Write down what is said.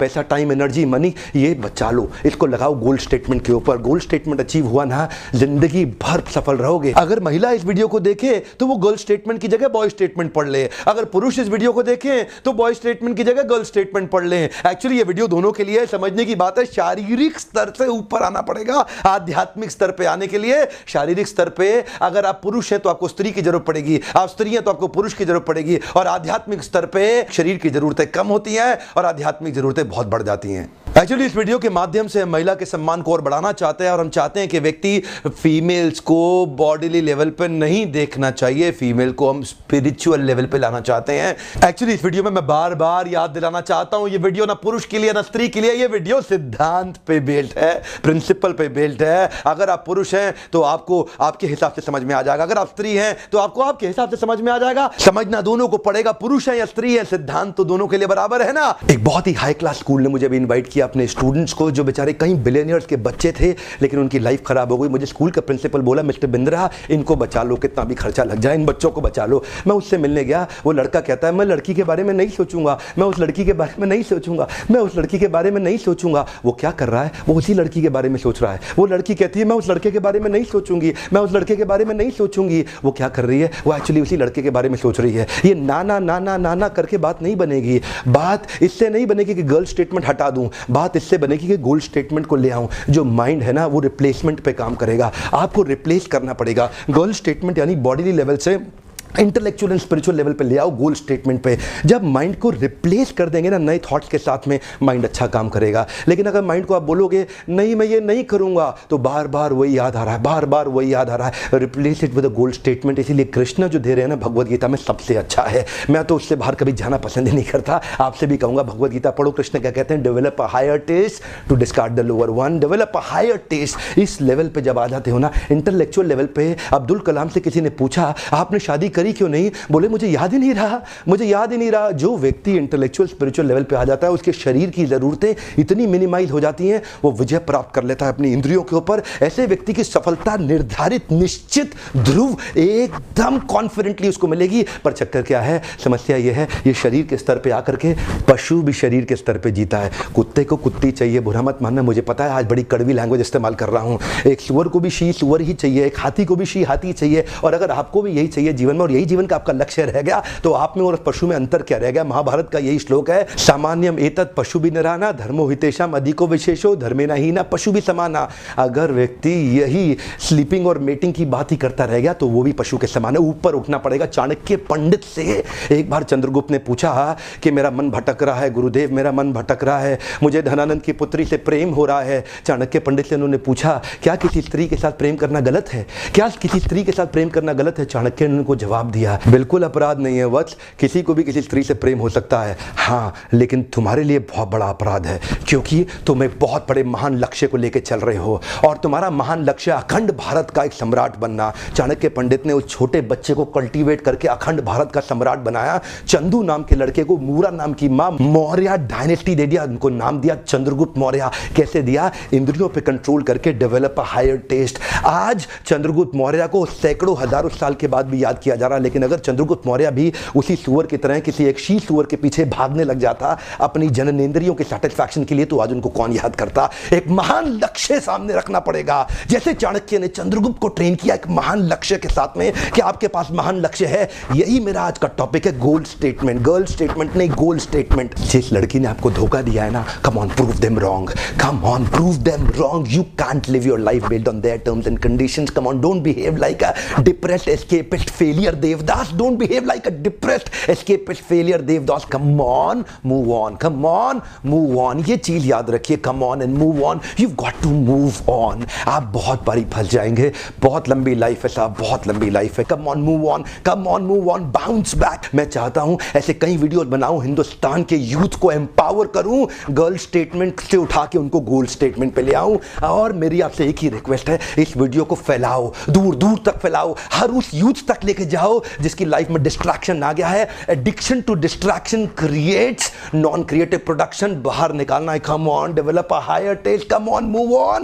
पैसा, time, energy, money, ये बचा लो, इसको लगाओ गोल स्टेटमेंट के ऊपर। गोल स्टेटमेंट अचीव हुआ ना, जिंदगी भर सफल रहोगे। अगर महिला इस वीडियो को देखे तो वो गर्ल स्टेटमेंट की जगह बॉय स्टेटमेंट पढ़ ले। अगर पुरुष इस वीडियो को देखें तो बॉय स्टेटमेंट की जगह गर्ल स्टेटमेंट पढ़ ले। एक्चुअली ये वीडियो दोनों के लिए समझने की बात है। शारीरिक स्तर से ऊपर आना पड़ेगा। आध्यात्मिक स्तर पे आने के लिए शारीरिक स्तर पे अगर आप पुरुष हैं तो आपको स्त्री की जरूरत पड़ेगी, आप स्त्री हैं तो आपको पुरुष की जरूरत पड़ेगी, और आध्यात्मिक स्तर पे शरीर की जरूरतें कम होती हैं और आध्यात्मिक जरूरतें बहुत बढ़ जाती हैं। एक्चुअली इस वीडियो के माध्यम से हम महिला के सम्मान को और बढ़ाना चाहते हैं, और हम चाहते हैं कि व्यक्ति फीमेल्स को बॉडीली लेवल पे नहीं देखना चाहिए, फीमेल को हम स्पिरिचुअल लेवल पे लाना चाहते हैं। एक्चुअली इस वीडियो में मैं बार बार याद दिलाना चाहता हूं, ये वीडियो ना पुरुष के लिए ना स्त्री के लिए, ये वीडियो सिद्धांत पे बेस्ड है, प्रिंसिपल पे बेस्ड है। अगर आप पुरुष हैं तो आपको आपके हिसाब से समझ में आ जाएगा, अगर आप स्त्री हैं तो आपको आपके हिसाब से समझ में आ जाएगा। समझना दोनों को पड़ेगा, पुरुष है या स्त्री है, सिद्धांत तो दोनों के लिए बराबर है ना। एक बहुत ही हाई क्लास स्कूल ने मुझे भी इन्वाइट किया अपने स्टूडेंट्स को, जो बेचारे कई बिलियनियर्स के बच्चे थे लेकिन उनकी लाइफ खराब हो गई। मुझे स्कूल का प्रिंसिपल बोला, मिस्टर बिंद्रा इनको बचा लो, कितना भी खर्चा लग जाए इन बच्चों को बचा लो। मैं उससे मिलने गया, वो लड़का कहता है मैं लड़की के बारे में नहीं सोचूंगा, मैं उस लड़की के बारे में नहीं सोचूंगा, मैं उस लड़की के बारे में नहीं सोचूंगा। वो क्या कर रहा है, वो उसी लड़की के बारे में सोच रहा है। वो लड़की कहती है मैं उस लड़के के बारे में नहीं सोचूंगी, मैं उस लड़के के बारे में नहीं सोचूंगी। वो क्या कर रही है, वो एक्चुअली उसी लड़के के बारे में सोच रही है। ये नाना नाना नाना करके बात नहीं बनेगी। बात इससे नहीं बनेगी कि गर्ल स्टेटमेंट हटा दूं, बात इससे बनेगी कि गोल स्टेटमेंट को ले आऊं। जो माइंड है ना वो रिप्लेसमेंट पे काम करेगा, आपको रिप्लेस करना पड़ेगा। गर्ल स्टेटमेंट यानी बॉडीली लेवल से इंटेलेक्चुअल एंड स्पिरिचुअल लेवल पे ले आओ गोल स्टेटमेंट पे। जब माइंड को रिप्लेस कर देंगे ना नए थॉट्स के साथ में, माइंड अच्छा काम करेगा। लेकिन अगर माइंड को आप बोलोगे नहीं मैं ये नहीं करूंगा, तो बार बार वही याद आ रहा है, बार बार वही याद आ रहा है। Replace it with a goal statement. इसीलिए कृष्ण जो दे रहे हैं ना भगवद गीता में सबसे अच्छा है। मैं तो उससे बाहर कभी जाना पसंद ही नहीं करता। आपसे भी कहूंगा भगवद गीता पढ़ो। कृष्ण क्या कहते हैं, develop a higher taste to discard the lower one. Develop a higher taste. इस लेवल पे जब आ जाते हो ना इंटेलेक्चुअल लेवल पे। अब्दुल कलाम से किसी ने पूछा आपने शादी करी क्यों नहीं, बोले मुझे याद ही नहीं रहा, मुझे याद ही नहीं रहा। जो व्यक्ति इंटेलेक्चुअल स्पिरिचुअल लेवल पे आ जाता है उसके शरीर की जरूरतें इतनी मिनिमाइज हो जाती हैं, वो विजय प्राप्त कर लेता है अपनी इंद्रियों के ऊपर। ऐसे व्यक्ति की सफलता निर्धारित, निश्चित, ध्रुव, एकदम कॉन्फिडेंटली उसको मिलेगी। पर चक्कर क्या है, समस्या ये है ये शरीर के स्तर पे आकर के पशु भी शरीर के स्तर पे जीता है। कुत्ते को कुत्ती चाहिए, बुरा मत मानना, मुझे पता है आज बड़ी कड़वी लैंग्वेज इस्तेमाल कर रहा हूं। एक सुअर को भी शी सुअर ही चाहिए, एक हाथी को भी शी हाथी चाहिए। और अगर आपको भी यही चाहिए जीवन में और यही जीवन का आपका लक्ष्य रह गया, तो आप में और पशु में अंतर क्या रह गया। महाभारत का यही श्लोक है, सामान्यम एतत् पशु भी नराना धर्मो हितेषाम अधिको विशेषो धर्मेना हीना पशु भी समाना। अगर व्यक्ति यही स्लीपिंग और मेटिंग की बात ही करता रह गया तो वो भी पशु के समान है। ऊपर उठना पड़ेगा। चाणक्य पंडित से एक बार चंद्रगुप्त ने पूछा कि मेरा मन भटक रहा है गुरुदेव, मेरा मन भटक रहा है, मुझे धनानंद की पुत्री से प्रेम हो रहा है। चाणक्य पंडित से उन्होंने पूछा क्या किसी स्त्री के साथ प्रेम करना गलत है, क्या किसी स्त्री के साथ प्रेम करना गलत है। चाणक्य ने उनको जवाब दिया बिल्कुल अपराध नहीं है वत्स, किसी को भी किसी स्त्री से प्रेम हो सकता है, हाँ लेकिन तुम्हारे लिए बहुत बड़ा अपराध है, क्योंकि तुम एक बहुत बड़े महान लक्ष्य को लेकर चल रहे हो और तुम्हारा महान लक्ष्य अखंड भारत का एक सम्राट बनना। चाणक्य पंडित ने उस छोटे बच्चे को कल्टीवेट करके अखंड भारत का सम्राट बनाया। चंदू नाम के लड़के को मूरा नाम की मां मौर्य डायनेस्टी दे दिया, उनको नाम दिया चंद्रगुप्त मौर्य। कैसे दिया, इंद्रियों पे कंट्रोल करके, डेवलप अ हायर टेस्ट। आज चंद्रगुप्त मौर्य को सैकड़ों हजारों साल के बाद भी याद किया जा रहा है, लेकिन अगर चंद्रगुप्त मौर्य भी उसी सुअर की तरह किसी एक शी सुअर के पीछे भागने लग जाता अपनी जननेंद्रियों के सैटिस्फैक्शन के लिए, तो आज उनको कौन याद करता। एक महान लक्ष्य सामने रखना पड़ेगा, जैसे चाणक्य ने चंद्रगुप्त को ट्रेन किया एक महान लक्ष्य के साथ में कि आपके पास महान लक्ष्य है। यही मेरा आज का टॉपिक है, गोल स्टेटमेंट। गर्ल स्टेटमेंट नहीं, गोल स्टेटमेंट। जिस लड़की ने आपको धोखा दिया है ना, come on prove them wrong, come on prove them wrong. You can't live your life based on their terms and conditions. Come on, don't behave like a depressed escapist failure Devdas. Don't behave like a depressed escapist failure Devdas. Come on, move on, come on, move on. ये चीज याद रखिए, come on and move on. You got to move on. आप बहुत बारी फंस जाएंगे, बहुत लंबी लाइफ है साहब, बहुत लंबी लाइफ है। Come on, move on, come on, move on, bounce back. मैं चाहता हूं ऐसे कई वीडियोस बनाऊं, हिंदुस्तान के यूथ को एम्पावर करूं, गर्ल स्टेटमेंट से उठा के उनको गोल स्टेटमेंट पे ले आऊं। और मेरी आपसे एक ही रिक्वेस्ट है, इस वीडियो को फैलाओ, दूर दूर तक फैलाओ, हर उस यूथ तक लेके जाओ जिसकी लाइफ में डिस्ट्रैक्शन आ गया है। Addiction to distraction creates non creative production. बाहर निकालना है। Come on, develop a higher taste, come on, move on.